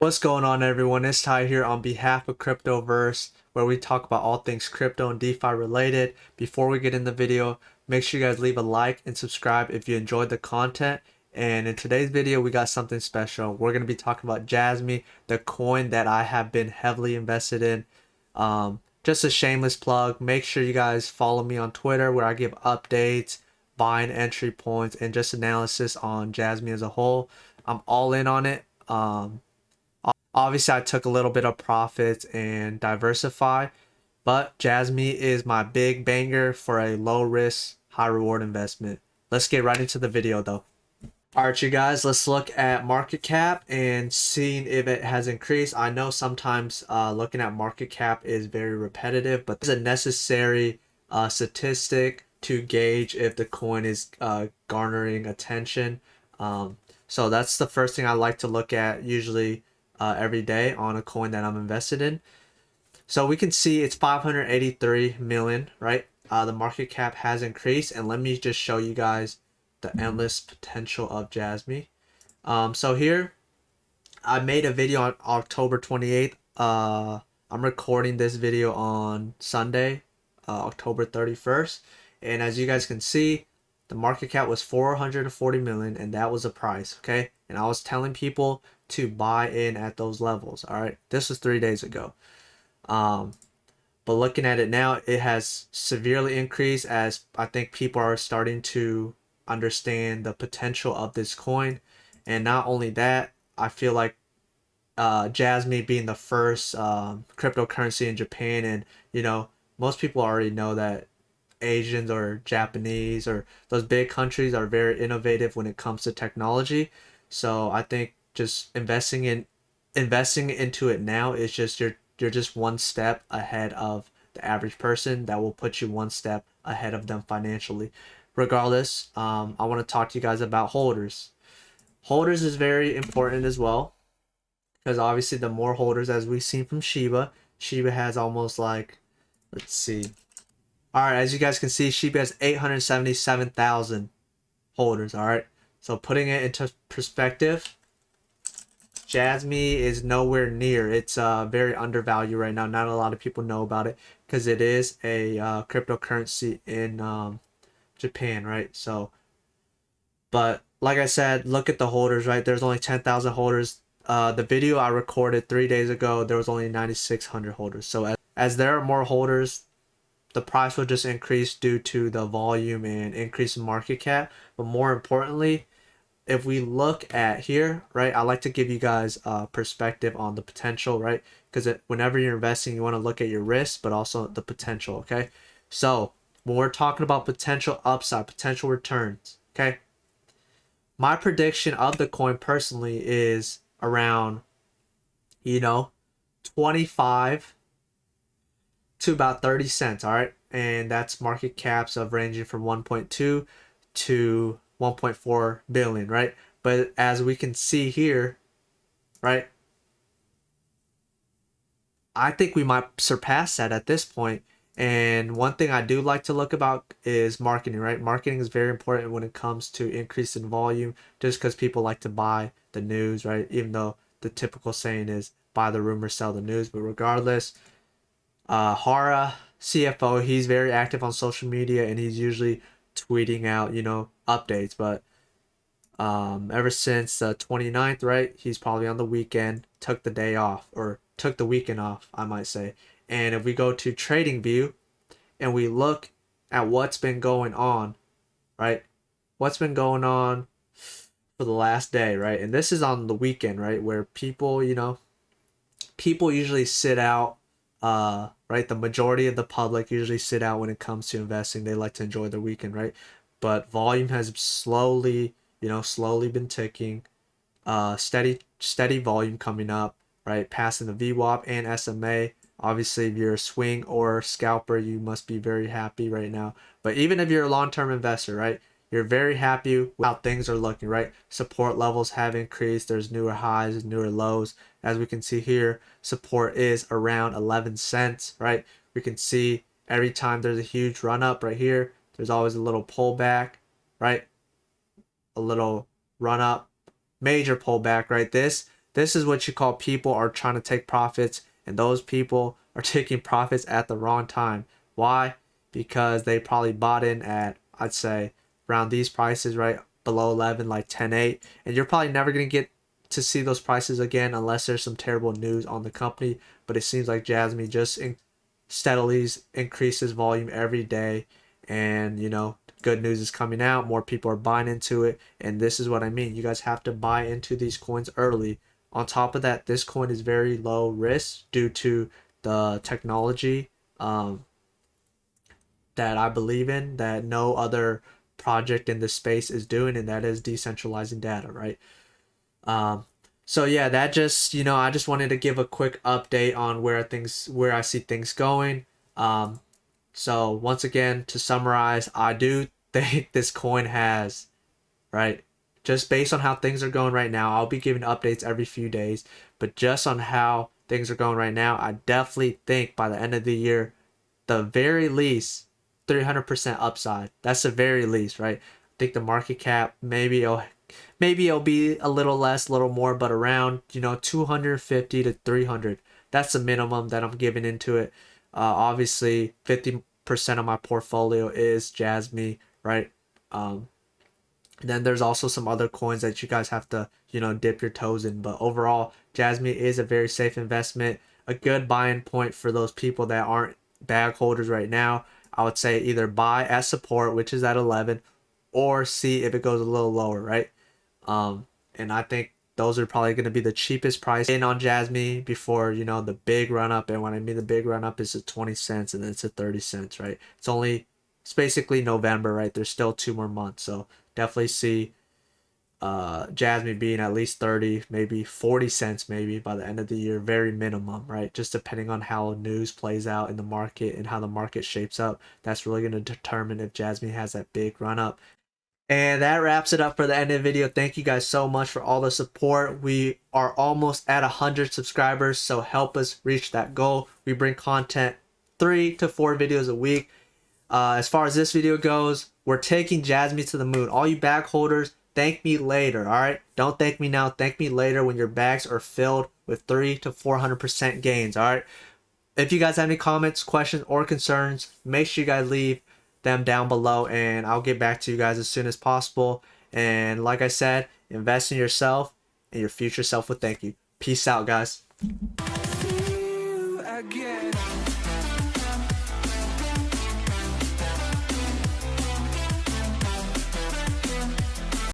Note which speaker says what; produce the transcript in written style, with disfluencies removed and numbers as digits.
Speaker 1: What's going on, everyone? It's Ty here on behalf of CryptoVerse, where we talk about all things crypto and DeFi related. Before we get in the video, make sure you guys leave a like and subscribe if you enjoyed the content. And in today's video, we got something special. We're going to be talking about JASMY, the coin that I have been heavily invested in. Just a shameless plug. Make sure you guys follow me on Twitter, where I give updates, buying entry points, and just analysis on JASMY as a whole. I'm all in on it. Obviously, I took a little bit of profits and diversify, but JASMY is my big banger for a low risk, high reward investment. Let's get right into the video though. Alright, you guys, let's look at market cap and seeing if it has increased. I know sometimes looking at market cap is very repetitive, but this is a necessary statistic to gauge if the coin is garnering attention. So that's the first thing I like to look at usually every day on a coin that I'm invested in. So we can see it's 583 million, right? The market cap has increased, and let me just show you guys the endless potential of JASMY. So here, I made a video on October 28th. I'm recording this video on Sunday, October 31st. And as you guys can see, the market cap was 440 million, and that was the price, okay? And I was telling people to buy in at those levels, all right? This was 3 days ago. But looking at it now, it has severely increased as I think people are starting to understand the potential of this coin. And not only that, I feel like JASMY being the first cryptocurrency in Japan, and most people already know that Asians or Japanese or those big countries are very innovative when it comes to technology. So I think just investing into it now is just you're just one step ahead of the average person. That will put you one step ahead of them financially. Regardless, I want to talk to you guys about holders. Holders is very important as well, because obviously the more holders, as we've seen from Shiba has almost like, let's see. All right, as you guys can see, Shiba has 877,000 holders. All right, so putting it into perspective, JASMY is nowhere near. It's very undervalued right now. Not a lot of people know about it because it is a cryptocurrency in Japan, right? So, but like I said, look at the holders, right? There's only 10,000 holders. The video I recorded 3 days ago, there was only 9,600 holders. So as there are more holders, the price will just increase due to the volume and increase in market cap. But more importantly, if we look at here, right, I like to give you guys a perspective on the potential, right? Because whenever you're investing, you want to look at your risk, but also the potential, okay? So when we're talking about potential upside, potential returns, okay? My prediction of the coin personally is around, 25 to about 30 cents, all right? And that's market caps of ranging from 1.2 to 1.4 billion, right? But as we can see here, right, I think we might surpass that at this point. And one thing I do like to look about is marketing, right? Marketing is very important when it comes to increase in volume, just because people like to buy the news, right? Even though the typical saying is buy the rumor, sell the news. But regardless, Hara, CFO, he's very active on social media, and he's usually tweeting out, updates. But ever since the 29th, right, he's probably on the weekend, took the day off, or took the weekend off, I might say. And if we go to TradingView and we look at what's been going on, right, what's been going on for the last day, right, and this is on the weekend, right, where people, people usually sit out, right, the majority of the public usually sit out when it comes to investing. They like to enjoy the weekend, right? But volume has slowly, slowly been ticking, steady volume coming up, right, passing the VWAP and SMA. Obviously, if you're a swing or scalper, you must be very happy right now. But even if you're a long-term investor, right, you're very happy with how things are looking, right? Support levels have increased. There's newer highs, newer lows. As we can see here, support is around 11 cents, right? We can see every time there's a huge run up right here, there's always a little pullback, right? A little run up, major pullback, right? This is what you call people are trying to take profits, and those people are taking profits at the wrong time. Why? Because they probably bought in at, I'd say, around these prices, right? Below 11, like 10.8. And you're probably never going to get to see those prices again unless there's some terrible news on the company. But it seems like JASMY just steadily increases volume every day. And, you know, good news is coming out. More people are buying into it. And this is what I mean. You guys have to buy into these coins early. On top of that, this coin is very low risk due to the technology that I believe in, that no other project in this space is doing, and that is decentralizing data, right? Um, so yeah, that just, you know, I just wanted to give a quick update on where I see things going. So once again, to summarize, I do think this coin has, right, just based on how things are going right now, I'll be giving updates every few days, but just on how things are going right now, I definitely think by the end of the year, the very least 300% upside. That's the very least, right? I think the market cap maybe it'll be a little less, a little more, but around, you know, 250 to 300. That's the minimum that I'm giving into it. Obviously 50% of my portfolio is JASMY, right? Then there's also some other coins that you guys have to, you know, dip your toes in. But overall, JASMY is a very safe investment, a good buying point for those people that aren't bag holders right now. I would say either buy at support, which is at 11, or see if it goes a little lower, right? And I think those are probably going to be the cheapest price in on JASMY before, you know, the big run up. And when I mean the big run up, is to 20 cents and then it's to 30 cents, right? It's basically November, right? There's still 2 more months. So definitely see JASMY being at least 30, maybe 40 cents maybe by the end of the year, very minimum, right? Just depending on how news plays out in the market and how the market shapes up. That's really going to determine if JASMY has that big run up. And that wraps it up for the end of the video. Thank you guys so much for all the support. We are almost at 100 subscribers, so help us reach that goal. We bring content 3 to 4 videos a week. As far as this video goes, we're taking JASMY to the moon. All you bag holders, thank me later, all right? Don't thank me now. Thank me later when your bags are filled with 3 to 400% gains, all right? If you guys have any comments, questions, or concerns, make sure you guys leave them down below, and I'll get back to you guys as soon as possible. And like I said, invest in yourself, and your future self will thank you. Peace out, guys.